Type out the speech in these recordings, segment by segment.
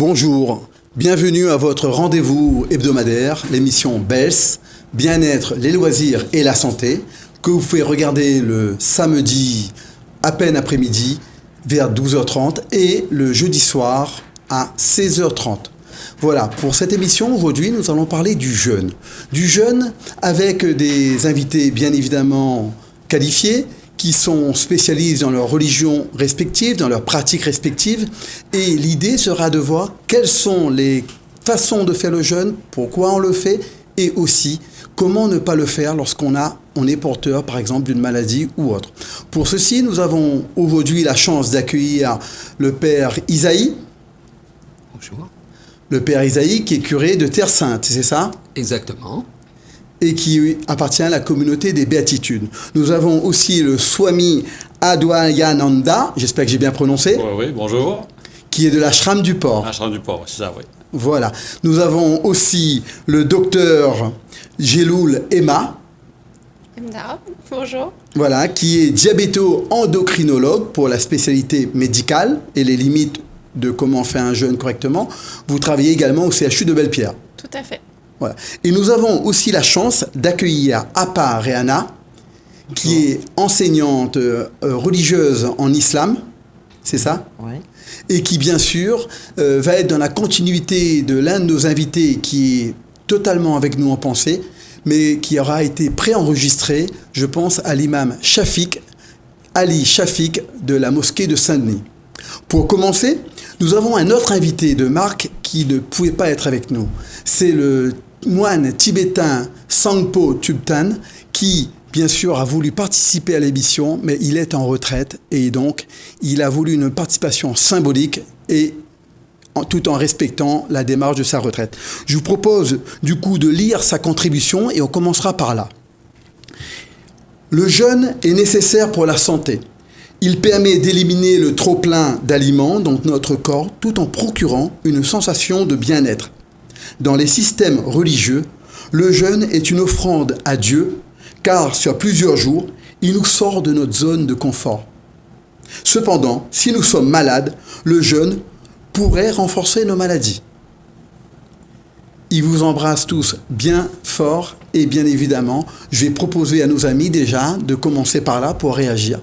Bonjour, bienvenue à votre rendez-vous hebdomadaire, l'émission BELS, Bien-être, les loisirs et la santé, que vous pouvez regarder le samedi à peine après-midi vers 12h30 et le jeudi soir à 16h30. Voilà, pour cette émission, aujourd'hui, nous allons parler du jeûne. Du jeûne avec des invités bien évidemment qualifiés, qui sont spécialistes dans leurs religions respectives, dans leurs pratiques respectives. Et l'idée sera de voir quelles sont les façons de faire le jeûne, pourquoi on le fait, et aussi comment ne pas le faire lorsqu'on est porteur, par exemple, d'une maladie ou autre. Pour ceci, nous avons aujourd'hui la chance d'accueillir le Père Isaïe. Bonjour. Le Père Isaïe qui est curé de Terre Sainte, c'est ça ? Exactement. Et qui appartient à la communauté des Béatitudes. Nous avons aussi le Swami Adwayananda, j'espère que j'ai bien prononcé. Oui, bonjour. Qui est de l'ashram du port. Ashram du port, c'est ça, oui. Voilà. Nous avons aussi le docteur Geloul Emma. Bonjour. Voilà, qui est diabéto-endocrinologue pour la spécialité médicale et les limites de comment faire un jeûne correctement. Vous travaillez également au CHU de Belle-Pierre. Tout à fait. Voilà. Et nous avons aussi la chance d'accueillir Apa Rehana, qui est enseignante religieuse en islam, c'est ça ? Oui. Et qui, bien sûr, va être dans la continuité de l'un de nos invités qui est totalement avec nous en pensée, mais qui aura été préenregistré, je pense, à l'imam Ali Shafiq de la mosquée de Saint-Denis. Pour commencer, nous avons un autre invité de marque qui ne pouvait pas être avec nous. C'est le moine tibétain Sangpo Tubtan qui, bien sûr, a voulu participer à l'émission, mais il est en retraite et donc il a voulu une participation symbolique et tout en respectant la démarche de sa retraite. Je vous propose du coup de lire sa contribution et on commencera par là. Le jeûne est nécessaire pour la santé. Il permet d'éliminer le trop-plein d'aliments dans notre corps tout en procurant une sensation de bien-être. Dans les systèmes religieux, le jeûne est une offrande à Dieu, car sur plusieurs jours, il nous sort de notre zone de confort. Cependant, si nous sommes malades, le jeûne pourrait renforcer nos maladies. Il vous embrasse tous bien fort et bien évidemment, je vais proposer à nos amis déjà de commencer par là pour réagir.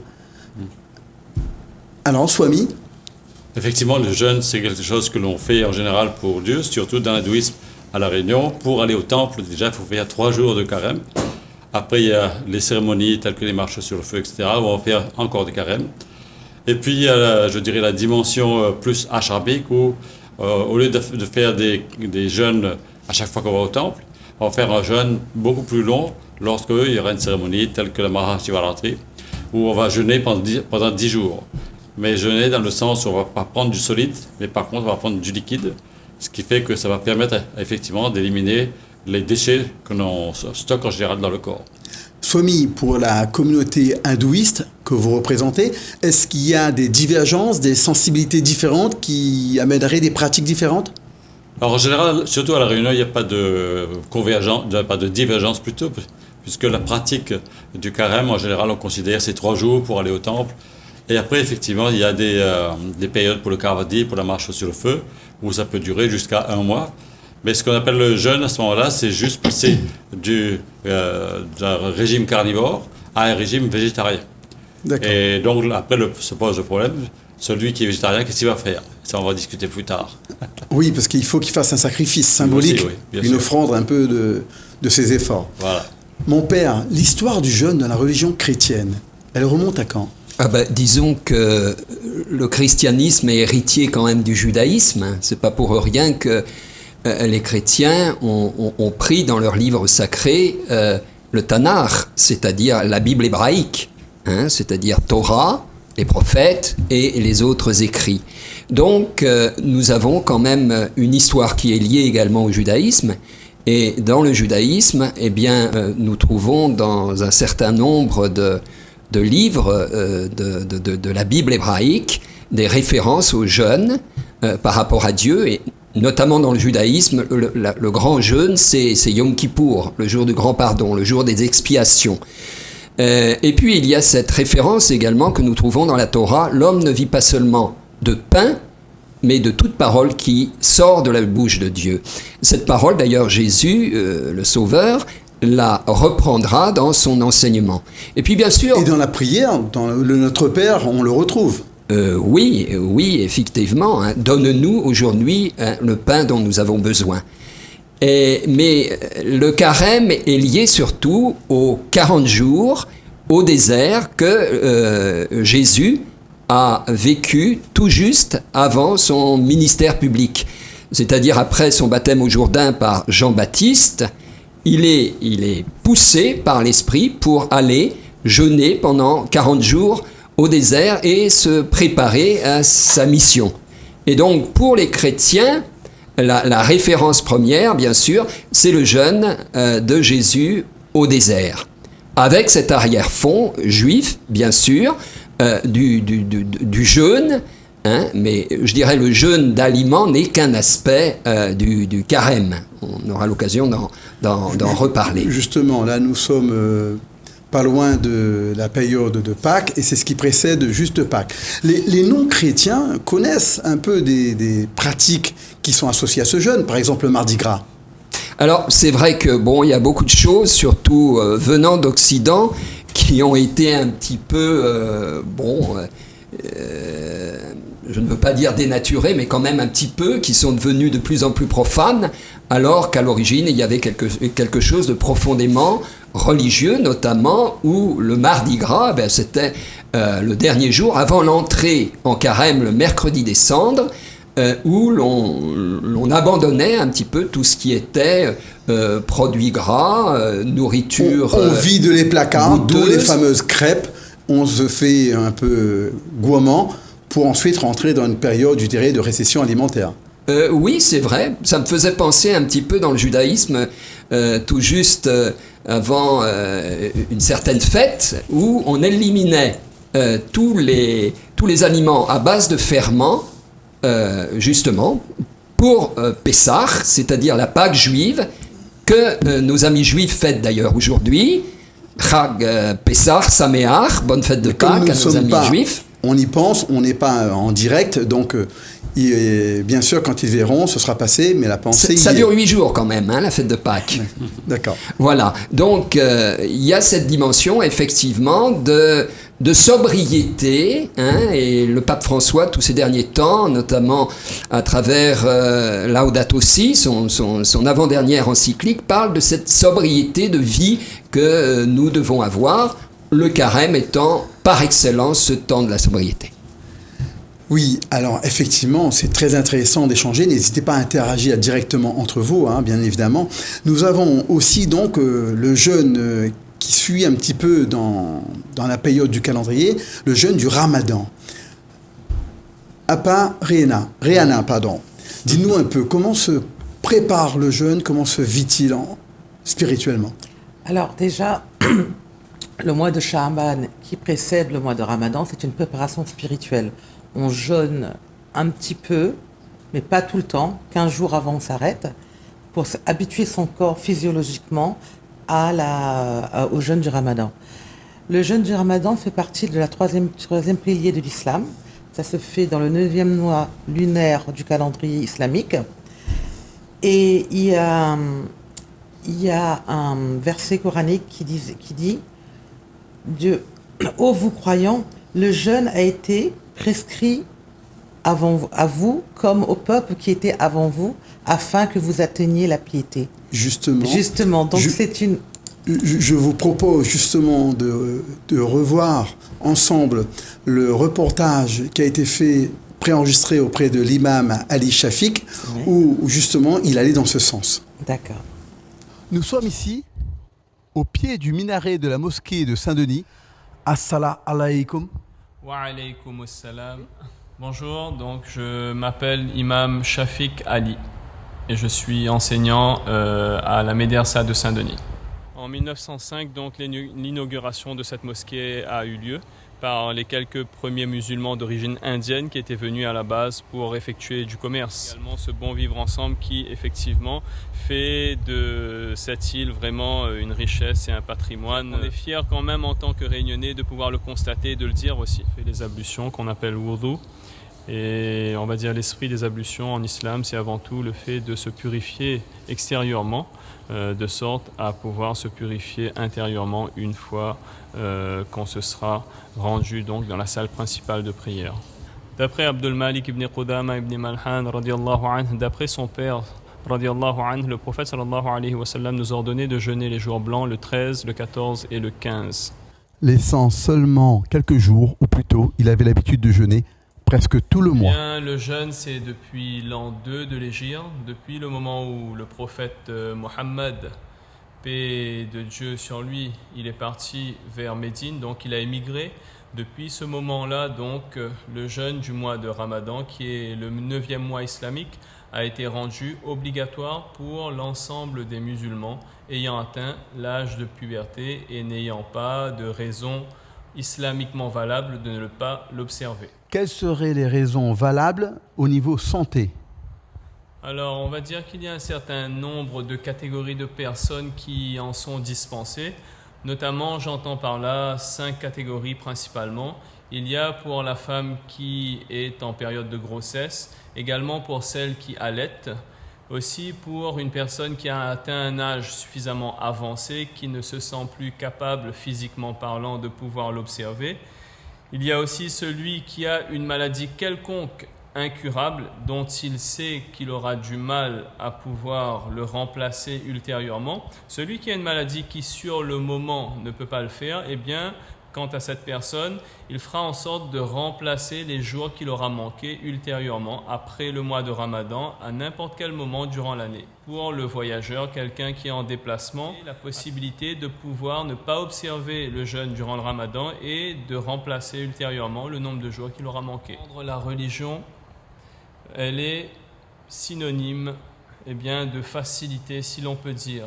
Alors, Swami ? Effectivement, le jeûne, c'est quelque chose que l'on fait en général pour Dieu, surtout dans l'hindouisme à La Réunion. Pour aller au temple, déjà, il faut faire 3 jours de carême. Après, il y a les cérémonies telles que les marches sur le feu, etc. où on va faire encore des carèmes. Et puis, il y a, je dirais, la dimension plus ashrabique où, au lieu de faire des jeûnes à chaque fois qu'on va au temple, on va faire un jeûne beaucoup plus long lorsqu'il y aura une cérémonie telle que la Mahashivaratri, où on va jeûner pendant 10 jours. Mais jeûner dans le sens où on ne va pas prendre du solide, mais par contre on va prendre du liquide, ce qui fait que ça va permettre effectivement d'éliminer les déchets que l'on stocke en général dans le corps. Swami, pour la communauté hindouiste que vous représentez, est-ce qu'il y a des divergences, des sensibilités différentes qui amèneraient des pratiques différentes ? Alors en général, surtout à La Réunion, il n'y a pas de convergence, pas de divergence plutôt, puisque la pratique du carême, en général, on considère ces 3 jours pour aller au temple. Et après, effectivement, il y a des périodes pour le Kavadi, pour la marche sur le feu, où ça peut durer jusqu'à 1 mois. Mais ce qu'on appelle le jeûne, à ce moment-là, c'est juste passer d'un régime carnivore à un régime végétarien. D'accord. Et donc, après, se pose le problème, celui qui est végétarien, qu'est-ce qu'il va faire ? Ça, on va discuter plus tard. Oui, parce qu'il faut qu'il fasse un sacrifice symbolique, aussi, oui, une offrande un peu de ses efforts. Voilà. Mon père, l'histoire du jeûne dans la religion chrétienne, elle remonte à quand ? Disons que le christianisme est héritier quand même du judaïsme. C'est pas pour rien que les chrétiens ont pris dans leur livre sacré le Tanakh, c'est-à-dire la Bible hébraïque, c'est-à-dire Torah, les prophètes et les autres écrits. Donc nous avons quand même une histoire qui est liée également au judaïsme. Et dans le judaïsme, nous trouvons dans un certain nombre de livres de la Bible hébraïque des références au jeûne par rapport à Dieu, et notamment dans le judaïsme, le grand jeûne, c'est Yom Kippour, le jour du grand pardon, le jour des expiations. Et puis il y a cette référence également que nous trouvons dans la Torah, l'homme ne vit pas seulement de pain, mais de toute parole qui sort de la bouche de Dieu. Cette parole, d'ailleurs, Jésus, le Sauveur, la reprendra dans son enseignement. Et puis, bien sûr... Et dans la prière, dans le Notre Père, on le retrouve. Oui, effectivement. Hein. Donne-nous aujourd'hui le pain dont nous avons besoin. Mais le carême est lié surtout aux 40 jours au désert que Jésus a vécu tout juste avant son ministère public. C'est-à-dire après son baptême au Jourdain par Jean-Baptiste, il est poussé par l'Esprit pour aller jeûner pendant 40 jours au désert et se préparer à sa mission. Et donc pour les chrétiens, la référence première, bien sûr, c'est le jeûne de Jésus au désert. Avec cet arrière-fond juif, bien sûr, du jeûne, hein, mais je dirais le jeûne d'aliments n'est qu'un aspect du carême. On aura l'occasion d'en reparler. Justement, là, nous sommes pas loin de la période de Pâques, et c'est ce qui précède juste Pâques. Les non-chrétiens connaissent un peu des pratiques qui sont associées à ce jeûne, par exemple le Mardi Gras. Alors, c'est vrai que, il y a beaucoup de choses, surtout venant d'Occident, qui ont été un petit peu, je ne veux pas dire dénaturées, mais quand même un petit peu, qui sont devenues de plus en plus profanes, alors qu'à l'origine, il y avait quelque chose de profondément religieux, notamment où le Mardi Gras, c'était le dernier jour avant l'entrée en carême, le mercredi des cendres, où l'on abandonnait un petit peu tout ce qui était produits gras, nourriture. On vide les placards, d'où les fameuses crêpes. On se fait un peu gourmand pour ensuite rentrer dans une période, je dirais, de récession alimentaire. Oui, c'est vrai. Ça me faisait penser un petit peu dans le judaïsme, tout juste avant une certaine fête, où on éliminait tous les aliments à base de ferments, justement, pour Pessah, c'est-à-dire la Pâque juive, que nos amis juifs fêtent d'ailleurs aujourd'hui. Chag Pessah Sameach, bonne fête de Pâques à nos amis juifs. On y pense, on n'est pas en direct, donc bien sûr, quand ils verront, ce sera passé, mais la pensée... Ça dure 8 jours quand même, hein, la fête de Pâques. D'accord. Voilà, donc il y a cette dimension, effectivement, de sobriété, hein, et le pape François, tous ces derniers temps, notamment à travers Laudato Si, son avant-dernière encyclique, parle de cette sobriété de vie que nous devons avoir, le carême étant par excellence ce temps de la sobriété. Oui, alors effectivement, c'est très intéressant d'échanger. N'hésitez pas à interagir directement entre vous, hein, bien évidemment. Nous avons aussi donc le jeûne qui suit un petit peu dans la période du calendrier, le jeûne du Ramadan. Réana, pardon. Dis-nous un peu, comment se prépare le jeûne, comment se vit-il spirituellement? Alors déjà, le mois de Sha'ban qui précède le mois de Ramadan, c'est une préparation spirituelle. On jeûne un petit peu, mais pas tout le temps. 15 jours avant, on s'arrête pour habituer son corps physiologiquement au jeûne du Ramadan. Le jeûne du Ramadan fait partie de la troisième pilier de l'islam. Ça se fait dans le 9e mois lunaire du calendrier islamique. Et il y a un verset coranique qui dit Dieu, ô vous croyants, le jeûne a été prescrit à vous comme au peuple qui était avant vous, afin que vous atteigniez la piété. Justement. Donc c'est une... Je vous propose justement de revoir ensemble le reportage qui a été fait, préenregistré auprès de l'imam Ali Shafik, oui, où justement il allait dans ce sens. D'accord. Nous sommes ici, au pied du minaret de la mosquée de Saint-Denis. Assalamu alaikum. Wa alaykoum assalam. Bonjour, donc je m'appelle Imam Shafik Ali et je suis enseignant à la Médersa de Saint-Denis. En 1905, donc, l'inauguration de cette mosquée a eu lieu par les quelques premiers musulmans d'origine indienne qui étaient venus à la base pour effectuer du commerce. Également ce bon vivre ensemble qui effectivement fait de cette île vraiment une richesse et un patrimoine. On est fiers quand même en tant que Réunionnais de pouvoir le constater et de le dire aussi. On fait les ablutions qu'on appelle wudu Et on va dire l'esprit des ablutions en islam, c'est avant tout le fait de se purifier extérieurement, de sorte à pouvoir se purifier intérieurement une fois qu'on se sera rendu donc dans la salle principale de prière. D'après Abdul Malik ibn Qudama ibn Malhan, radiallahu anhu, d'après son père, radiallahu anhu, le prophète sallallahu alayhi wa sallam nous ordonnait de jeûner les jours blancs, le 13, le 14 et le 15. Laissant seulement quelques jours, ou plutôt, il avait l'habitude de jeûner presque tout le mois. Bien, le jeûne, c'est depuis l'an 2 de l'Hégire, depuis le moment où le prophète Mohammed, paix de Dieu sur lui, il est parti vers Médine, donc il a émigré. Depuis ce moment-là, donc, le jeûne du mois de Ramadan, qui est le 9e mois islamique, a été rendu obligatoire pour l'ensemble des musulmans ayant atteint l'âge de puberté et n'ayant pas de raison islamiquement valable de ne pas l'observer. Quelles seraient les raisons valables au niveau santé ? Alors, on va dire qu'il y a un certain nombre de catégories de personnes qui en sont dispensées. Notamment, j'entends par là 5 catégories principalement. Il y a pour la femme qui est en période de grossesse, également pour celle qui allaite, aussi pour une personne qui a atteint un âge suffisamment avancé, qui ne se sent plus capable physiquement parlant de pouvoir l'observer. Il y a aussi celui qui a une maladie quelconque incurable dont il sait qu'il aura du mal à pouvoir le remplacer ultérieurement. Celui qui a une maladie qui sur le moment ne peut pas le faire, eh bien, quant à cette personne, il fera en sorte de remplacer les jours qu'il aura manqués ultérieurement, après le mois de Ramadan, à n'importe quel moment durant l'année. Pour le voyageur, quelqu'un qui est en déplacement, la possibilité de pouvoir ne pas observer le jeûne durant le Ramadan et de remplacer ultérieurement le nombre de jours qu'il aura manqué. La religion, elle est synonyme de facilité, si l'on peut dire.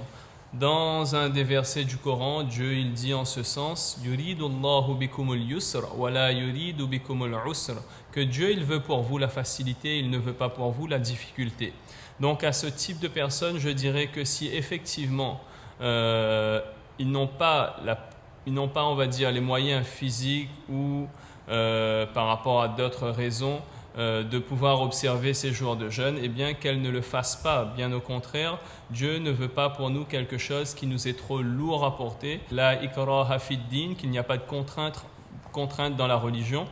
Dans un des versets du Coran, Dieu il dit en ce sens, Yuridullahu bikumul yusr wa la yuridu bikumul usr, que Dieu il veut pour vous la facilité, il ne veut pas pour vous la difficulté. Donc à ce type de personnes, je dirais que si effectivement ils n'ont pas on va dire les moyens physiques ou par rapport à d'autres raisons de pouvoir observer ces jours de jeûne, eh bien qu'elles ne le fassent pas. Bien au contraire, Dieu ne veut pas pour nous quelque chose qui nous est trop lourd à porter. La ikraha fid din, qu'il n'y a pas de contrainte dans la religion.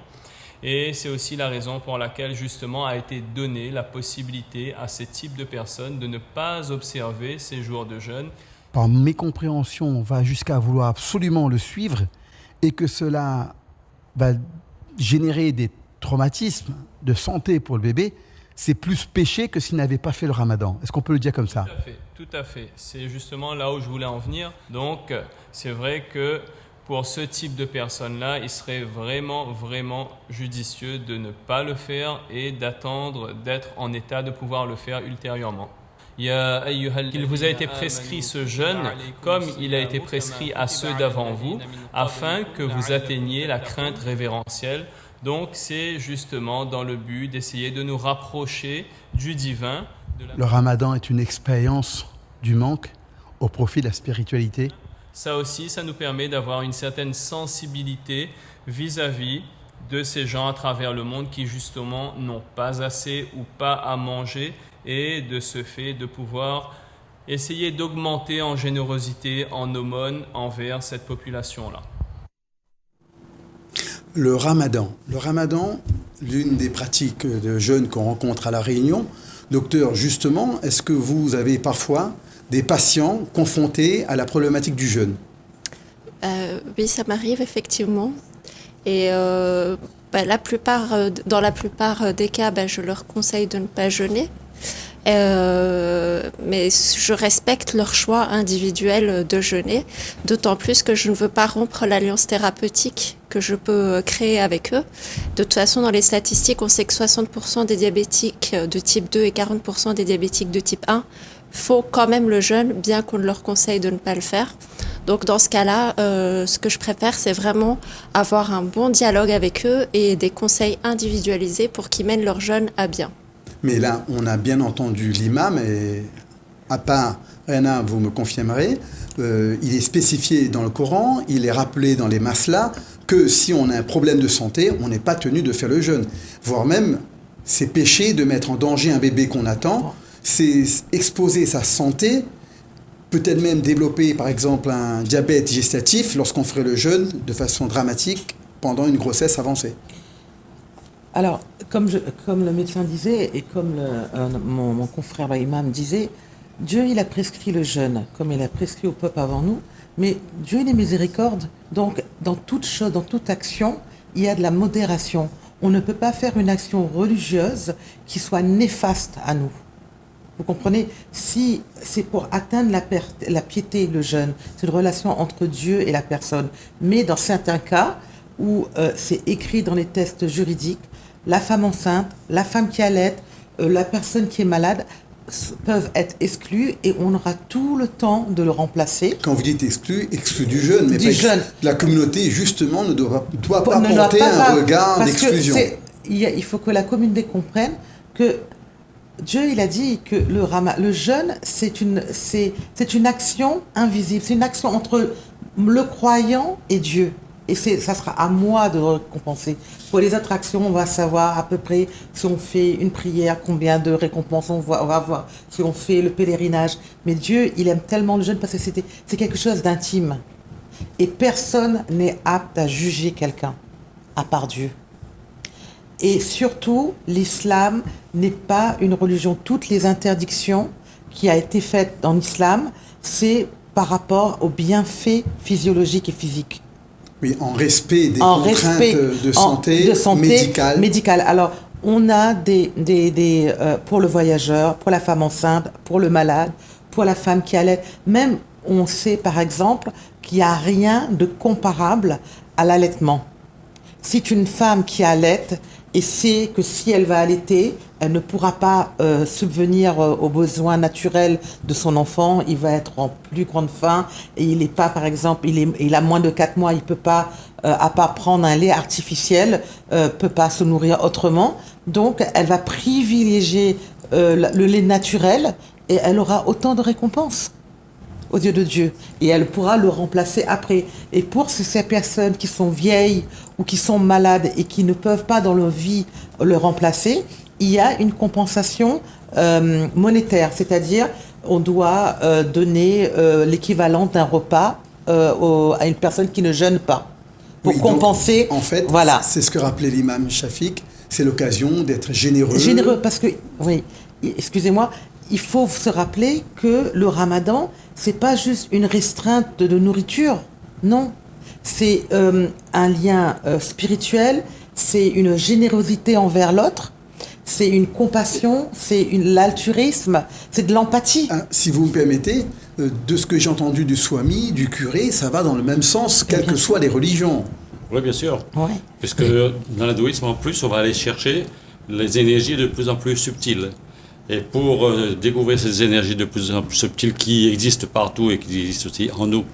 Et c'est aussi la raison pour laquelle justement a été donnée la possibilité à ces types de personnes de ne pas observer ces jours de jeûne. Par mécompréhension, on va jusqu'à vouloir absolument le suivre et que cela va générer des traumatisme de santé pour le bébé, c'est plus péché que s'il n'avait pas fait le ramadan. Est-ce qu'on peut le dire comme ça ? Tout à fait. C'est justement là où je voulais en venir. Donc, c'est vrai que pour ce type de personnes-là, il serait vraiment, vraiment judicieux de ne pas le faire et d'attendre d'être en état de pouvoir le faire ultérieurement. Il vous a été prescrit ce jeûne comme il a été prescrit à ceux d'avant vous, afin que vous atteigniez la crainte révérentielle. Donc c'est justement dans le but d'essayer de nous rapprocher du divin. Le ramadan est une expérience du manque au profit de la spiritualité. Ça aussi, ça nous permet d'avoir une certaine sensibilité vis-à-vis de ces gens à travers le monde qui justement n'ont pas assez ou pas à manger, et de ce fait de pouvoir essayer d'augmenter en générosité, en aumône envers cette population-là. Le ramadan, l'une des pratiques de jeûne qu'on rencontre à La Réunion. Docteur, justement, est-ce que vous avez parfois des patients confrontés à la problématique du jeûne ? Oui, ça m'arrive effectivement. Et dans la plupart des cas, je leur conseille de ne pas jeûner. Mais je respecte leur choix individuel de jeûner, d'autant plus que je ne veux pas rompre l'alliance thérapeutique que je peux créer avec eux. De toute façon, dans les statistiques, on sait que 60% des diabétiques de type 2 et 40% des diabétiques de type 1 font quand même le jeûne, bien qu'on leur conseille de ne pas le faire. Donc dans ce cas-là, ce que je préfère, c'est vraiment avoir un bon dialogue avec eux et des conseils individualisés pour qu'ils mènent leur jeûne à bien. Mais là, on a bien entendu l'imam, et à part Rena, vous me confirmerez, il est spécifié dans le Coran, il est rappelé dans les maslas, que si on a un problème de santé, on n'est pas tenu de faire le jeûne. Voire même, C'est pécher de mettre en danger un bébé qu'on attend, c'est exposer sa santé, peut-être même développer par exemple un diabète gestatif lorsqu'on ferait le jeûne de façon dramatique pendant une grossesse avancée. Alors, comme le médecin disait et comme mon confrère imam disait, Dieu il a prescrit le jeûne, comme il a prescrit au peuple avant nous, mais Dieu il est miséricorde, donc dans toute chose, dans toute action, il y a de la modération. On ne peut pas faire une action religieuse qui soit néfaste à nous. Vous comprenez? Si c'est pour atteindre la piété, le jeûne, c'est une relation entre Dieu et la personne. Mais dans certains cas où c'est écrit dans les textes juridiques, la femme enceinte, la femme qui allait, la personne qui est malade peuvent être exclus et on aura tout le temps de le remplacer. Quand vous dites exclu du jeûne, mais du jeûne. La communauté justement ne doit pas porter un regard d'exclusion. Il faut que la communauté comprenne que Dieu il a dit que le jeûne c'est une action invisible, c'est une action entre le croyant et Dieu. Et ça sera à moi de récompenser. Pour les autres actions, on va savoir à peu près si on fait une prière, combien de récompenses on va avoir, si on fait le pèlerinage. Mais Dieu, il aime tellement le jeûne parce que c'est quelque chose d'intime. Et personne n'est apte à juger quelqu'un, à part Dieu. Et surtout, l'islam n'est pas une religion. Toutes les interdictions qui ont été faites dans l'islam, c'est par rapport aux bienfaits physiologiques et physiques. Oui, en respect des contraintes de santé médicale. Alors, on a pour le voyageur, pour la femme enceinte, pour le malade, pour la femme qui allait. Même, on sait par exemple qu'il n'y a rien de comparable à l'allaitement. C'est une femme qui allaite et sait que si elle va allaiter, elle ne pourra pas subvenir aux besoins naturels de son enfant. Il va être en plus grande faim et il n'est pas, par exemple, il a moins de 4 mois, il ne peut pas, à part prendre un lait artificiel, peut pas se nourrir autrement. Donc, elle va privilégier le lait naturel et elle aura autant de récompenses aux yeux de Dieu. Et elle pourra le remplacer après. Et pour ces personnes qui sont vieilles ou qui sont malades et qui ne peuvent pas dans leur vie le remplacer, il y a une compensation monétaire, c'est-à-dire on doit donner l'équivalent d'un repas à une personne qui ne jeûne pas pour compenser. Donc, en fait, voilà. C'est ce que rappelait l'imam Shafiq, c'est l'occasion d'être généreux. Généreux parce que, oui, excusez-moi, il faut se rappeler que le ramadan, c'est pas juste une restreinte de nourriture, non. C'est un lien spirituel, c'est une générosité envers l'autre, c'est une compassion, c'est l'altruisme, c'est de l'empathie. Si vous me permettez, de ce que j'ai entendu du swami, du curé, ça va dans le même sens, quelles que soient les religions. Oui, bien sûr. Ouais. Puisque dans l'hindouisme, en plus, on va aller chercher les énergies de plus en plus subtiles. Et pour découvrir ces énergies de plus en plus subtiles qui existent partout et qui existent aussi en nous,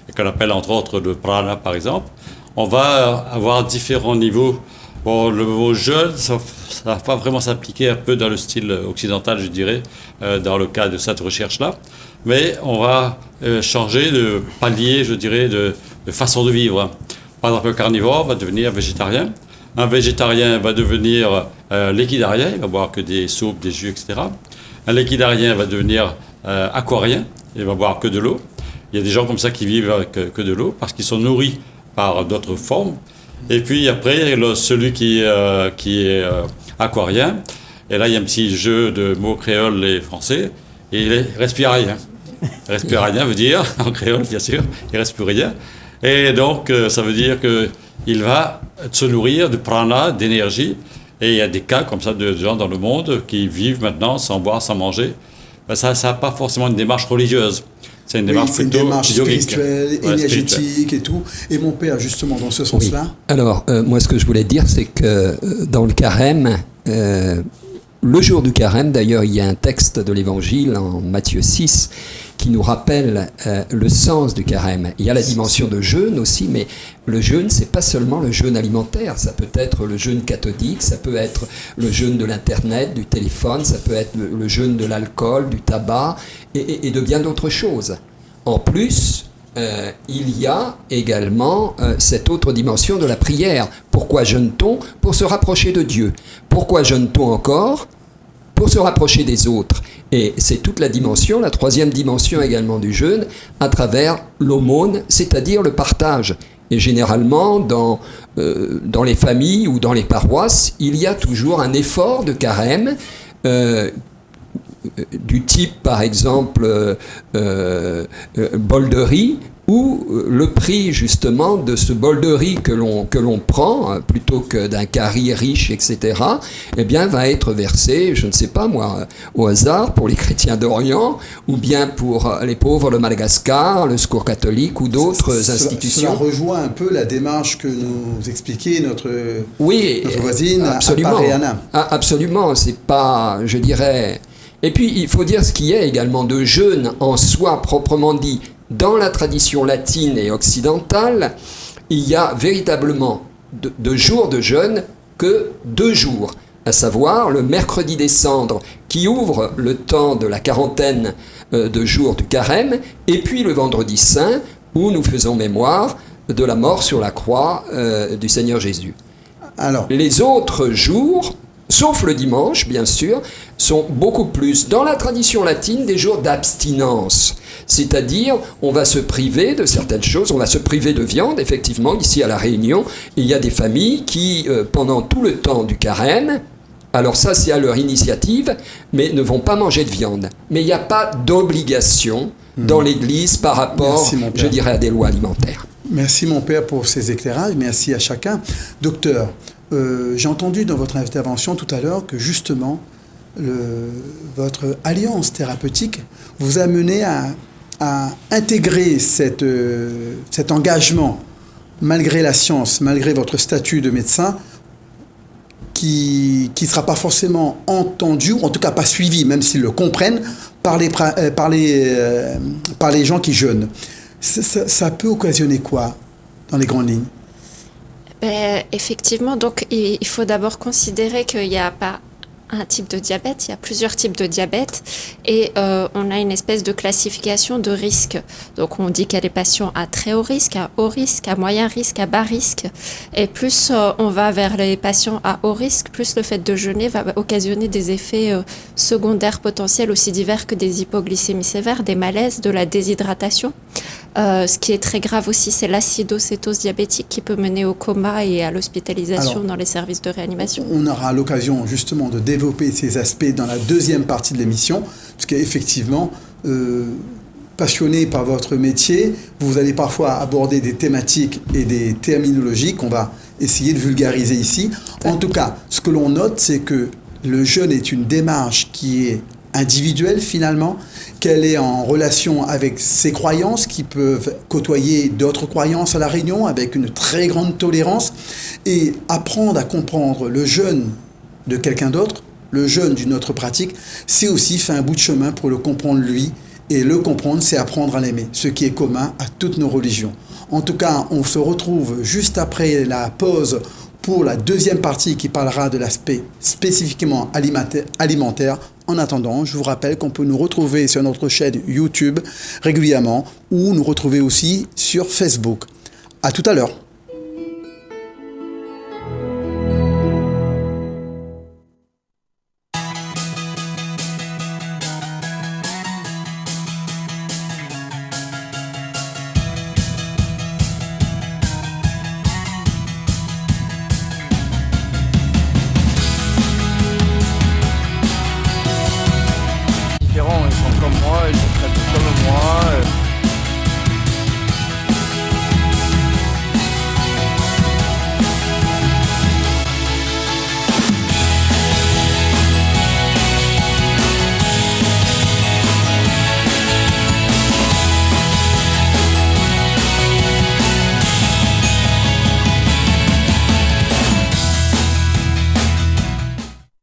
et qu'on appelle entre autres le prana par exemple, on va avoir différents niveaux. Bon, le mot jeûne, ça va pas vraiment s'appliquer un peu dans le style occidental, je dirais, dans le cas de cette recherche-là. Mais on va changer de palier, je dirais, de façon de vivre. Par exemple, un carnivore va devenir végétarien. Un végétarien va devenir l'équidarien, il va boire que des soupes, des jus, etc. Un équidarien va devenir aquarien, il va boire que de l'eau. Il y a des gens comme ça qui vivent avec que de l'eau parce qu'ils sont nourris par d'autres formes. Et puis après, celui qui est aquarien, et là il y a un petit jeu de mots créoles et français, et il est respirarien. Respirarien veut dire, en créole bien sûr, il respire rien. Et donc ça veut dire qu'il va se nourrir de prana, d'énergie. Et il y a des cas comme ça de gens dans le monde qui vivent maintenant sans boire, sans manger. Ben ça n'a pas forcément une démarche religieuse. C'est une démarche plutôt yogique, spirituelle, énergétique et tout. Et mon père, justement, dans ce sens-là. Oui. Alors, moi, ce que je voulais dire, c'est que dans le carême, le jour du carême, d'ailleurs, il y a un texte de l'Évangile en Matthieu 6 qui nous rappelle le sens du carême. Il y a la dimension de jeûne aussi, mais le jeûne, c'est pas seulement le jeûne alimentaire, ça peut être le jeûne cathodique, ça peut être le jeûne de l'internet, du téléphone, ça peut être le jeûne de l'alcool, du tabac et de bien d'autres choses. En plus, il y a également cette autre dimension de la prière. Pourquoi Pourquoi jeûne-t-on? Pour se rapprocher de Dieu. Pourquoi jeûne-t-on encore? Pour se rapprocher des autres. Et c'est toute la dimension, la troisième dimension également du jeûne, à travers l'aumône, c'est-à-dire le partage. Et généralement, dans les familles ou dans les paroisses, il y a toujours un effort de carême, du type, par exemple, bol de riz, où le prix justement de ce bol de riz que l'on prend, plutôt que d'un carré riche, etc., eh bien, va être versé, je ne sais pas moi, au hasard, pour les chrétiens d'Orient, ou bien pour les pauvres de Madagascar, le Secours catholique ou d'autres institutions. Cela rejoint un peu la démarche que nous expliquait notre voisine, absolument. Ariana. Absolument, c'est pas, je dirais... Et puis, il faut dire ce qu'il y a également de jeûne en soi, proprement dit. Dans la tradition latine et occidentale, il y a véritablement de jours de jeûne que 2 jours, à savoir le mercredi des cendres, qui ouvre le temps de la quarantaine de jours du carême, et puis le vendredi saint, où nous faisons mémoire de la mort sur la croix du Seigneur Jésus. Alors, les autres jours, sauf le dimanche, bien sûr, sont beaucoup plus, dans la tradition latine, des jours d'abstinence. C'est-à-dire, on va se priver de certaines choses, on va se priver de viande, effectivement, ici à La Réunion, il y a des familles qui, pendant tout le temps du carême, alors ça c'est à leur initiative, mais ne vont pas manger de viande. Mais il n'y a pas d'obligation dans l'Église par rapport, je dirais, à des lois alimentaires. Merci mon père pour ces éclairages, merci à chacun. Docteur, j'ai entendu dans votre intervention tout à l'heure que justement, votre alliance thérapeutique vous a mené à intégrer cet engagement, malgré la science, malgré votre statut de médecin, qui ne sera pas forcément entendu, ou en tout cas pas suivi, même s'ils le comprennent, par les gens qui jeûnent. Ça peut occasionner quoi, dans les grandes lignes? Effectivement, donc il faut d'abord considérer qu'il n'y a pas un type de diabète, il y a plusieurs types de diabète et on a une espèce de classification de risque. Donc on dit qu'il y a des patients à très haut risque, à haut risque, à moyen risque, à bas risque. Et plus on va vers les patients à haut risque, plus le fait de jeûner va occasionner des effets secondaires potentiels aussi divers que des hypoglycémies sévères, des malaises, de la déshydratation. Ce qui est très grave aussi, c'est l'acidocétose diabétique qui peut mener au coma et à l'hospitalisation dans les services de réanimation. On aura l'occasion justement de développer ces aspects dans la deuxième partie de l'émission, parce qu'effectivement, passionné par votre métier, vous allez parfois aborder des thématiques et des terminologies qu'on va essayer de vulgariser ici. En tout cas, ce que l'on note, c'est que le jeûne est une démarche qui est individuelle finalement, qu'elle est en relation avec ses croyances qui peuvent côtoyer d'autres croyances à La Réunion avec une très grande tolérance, et apprendre à comprendre le jeûne de quelqu'un d'autre, le jeûne d'une autre pratique, c'est aussi faire un bout de chemin pour le comprendre lui, et le comprendre c'est apprendre à l'aimer, ce qui est commun à toutes nos religions. En tout cas, on se retrouve juste après la pause pour la deuxième partie qui parlera de l'aspect spécifiquement alimentaire. En attendant, je vous rappelle qu'on peut nous retrouver sur notre chaîne YouTube régulièrement ou nous retrouver aussi sur Facebook. À tout à l'heure.